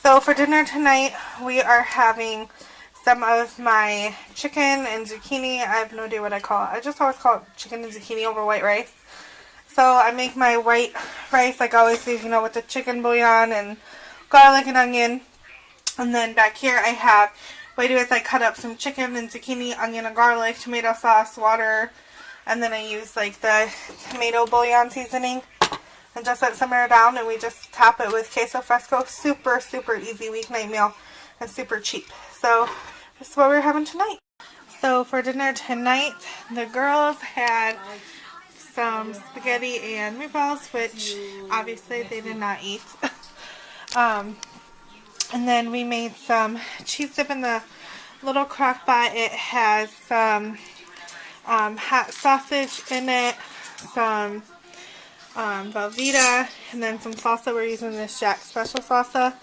So for dinner tonight, we are having some of my chicken and zucchini. I have no idea what I call it. I just always call it chicken and zucchini over white rice. So I make my white rice like I always do, you know, with the chicken bouillon and garlic and onion. And then back here I have, what I do is I cut up some chicken and zucchini, onion and garlic, tomato sauce, water, and then I use like the tomato bouillon seasoning and just let it simmer down, and we just top it with queso fresco. Super, super easy weeknight meal and super cheap. So this is what we're having tonight. So for dinner tonight, the girls had some spaghetti and meatballs, which obviously they did not eat. And then we made some cheese dip in the little crock pot. It has some hot sausage in it, some Velveeta, and then some salsa. We're using this Jack Special salsa.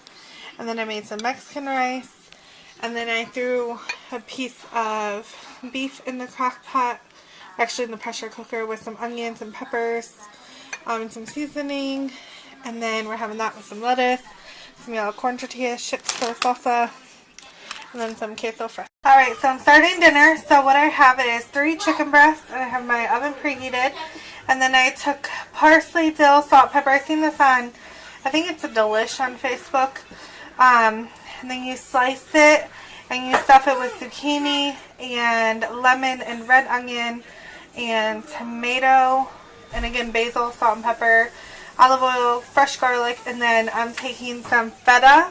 And then I made some Mexican rice. And then I threw a piece of beef in the crock pot, actually in the pressure cooker, with some onions and peppers and some seasoning. And then we're having that with some lettuce, some yellow corn tortilla chips for salsa, and then some queso fresco. Alright, so I'm starting dinner. So what I have is 3 chicken breasts, and I have my oven preheated. And then I took parsley, dill, salt, pepper. I've seen this on, I think it's a Delish on Facebook. And then you slice it and you stuff it with zucchini and lemon and red onion and tomato, and again basil, salt and pepper, olive oil, fresh garlic, and then I'm taking some feta,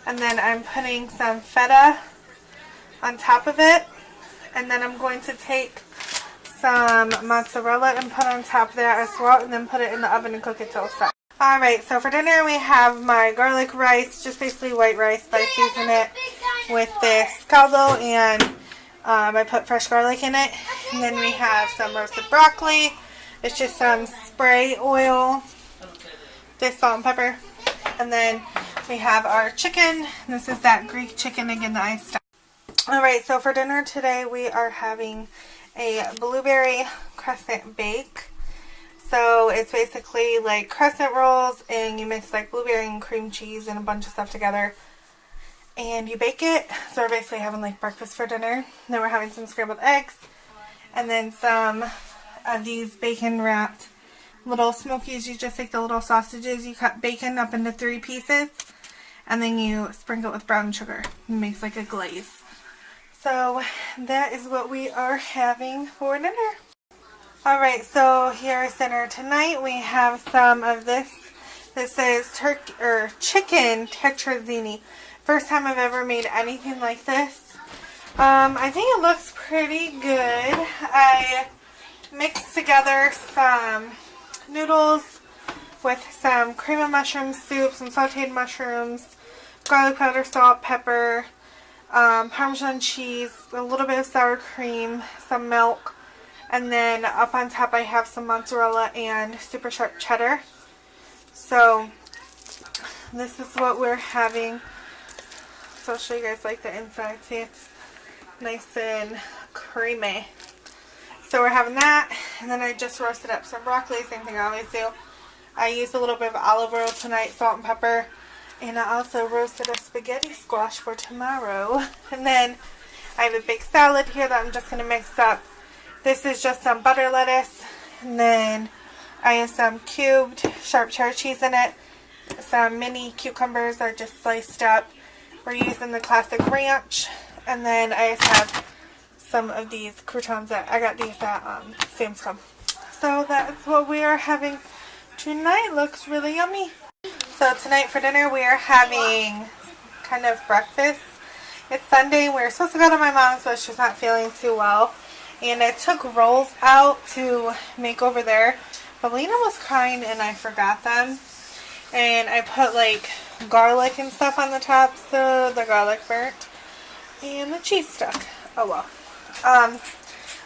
and then I'm putting some feta on top of it, and then I'm going to take some mozzarella and put on top of that as well, and then put it in the oven and cook it till it's done. Alright, so for dinner we have my garlic rice, just basically white rice, but I season it with this caldo, and I put fresh garlic in it. And then we have some roasted broccoli. It's just some spray oil, this salt and pepper. And then we have our chicken. This is that Greek chicken, again, that I stuffed. Alright, so for dinner today we are having a blueberry crescent bake. So it's basically like crescent rolls, and you mix like blueberry and cream cheese and a bunch of stuff together, and you bake it. So we're basically having like breakfast for dinner. Then we're having some scrambled eggs, and then some of these bacon wrapped little smokies. You just take the little sausages, you cut bacon up into 3 pieces, and then you sprinkle it with brown sugar. It makes like a glaze. So that is what we are having for dinner. Alright, so here's dinner tonight. We have some of this. This is chicken Tetrazzini. First time I've ever made anything like this. I think it looks pretty good. I mixed together some noodles with some cream of mushroom soup, some sauteed mushrooms, garlic powder, salt, pepper, Parmesan cheese, a little bit of sour cream, some milk, and then up on top I have some mozzarella and super sharp cheddar. So this is what we're having. So I'll show you guys like the inside. See, it's nice and creamy. So we're having that, and then I just roasted up some broccoli, same thing I always do. I used a little bit of olive oil tonight, salt and pepper. And I also roasted a spaghetti squash for tomorrow. And then I have a big salad here that I'm just going to mix up. This is just some butter lettuce. And then I have some cubed sharp cheddar cheese in it. Some mini cucumbers that are just sliced up. We're using the classic ranch. And then I just have some of these croutons that I got these at Sam's Club. So that's what we are having tonight. Looks really yummy. So tonight for dinner we are having kind of breakfast. It's Sunday. We're supposed to go to my mom's, but she's not feeling too well. And I took rolls out to make over there. But Lena was crying and I forgot them. And I put like garlic and stuff on the top, so the garlic burnt. And the cheese stuck. Oh well.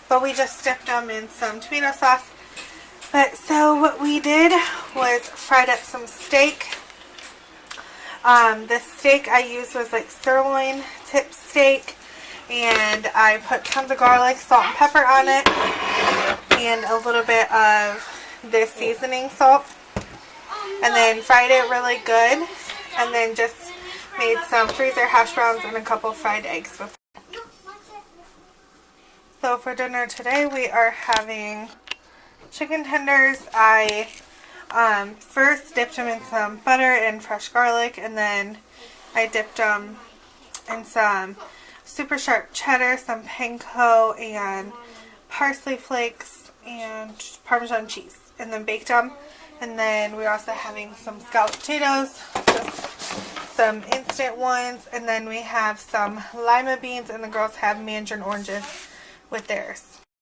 But we just dipped them in some tomato sauce. But so what we did was fried up some steak. The steak I used was like sirloin tip steak, and I put tons of garlic, salt, and pepper on it, and a little bit of this seasoning salt, and then fried it really good. And then just made some freezer hash browns and a couple fried eggs with it. So for dinner today we are having chicken tenders. I first dipped them in some butter and fresh garlic, and then I dipped them in some super sharp cheddar, some panko, and parsley flakes, and Parmesan cheese, and then baked them. And then we're also having some scalloped potatoes, just some instant ones, and then we have some lima beans, and the girls have mandarin oranges with theirs.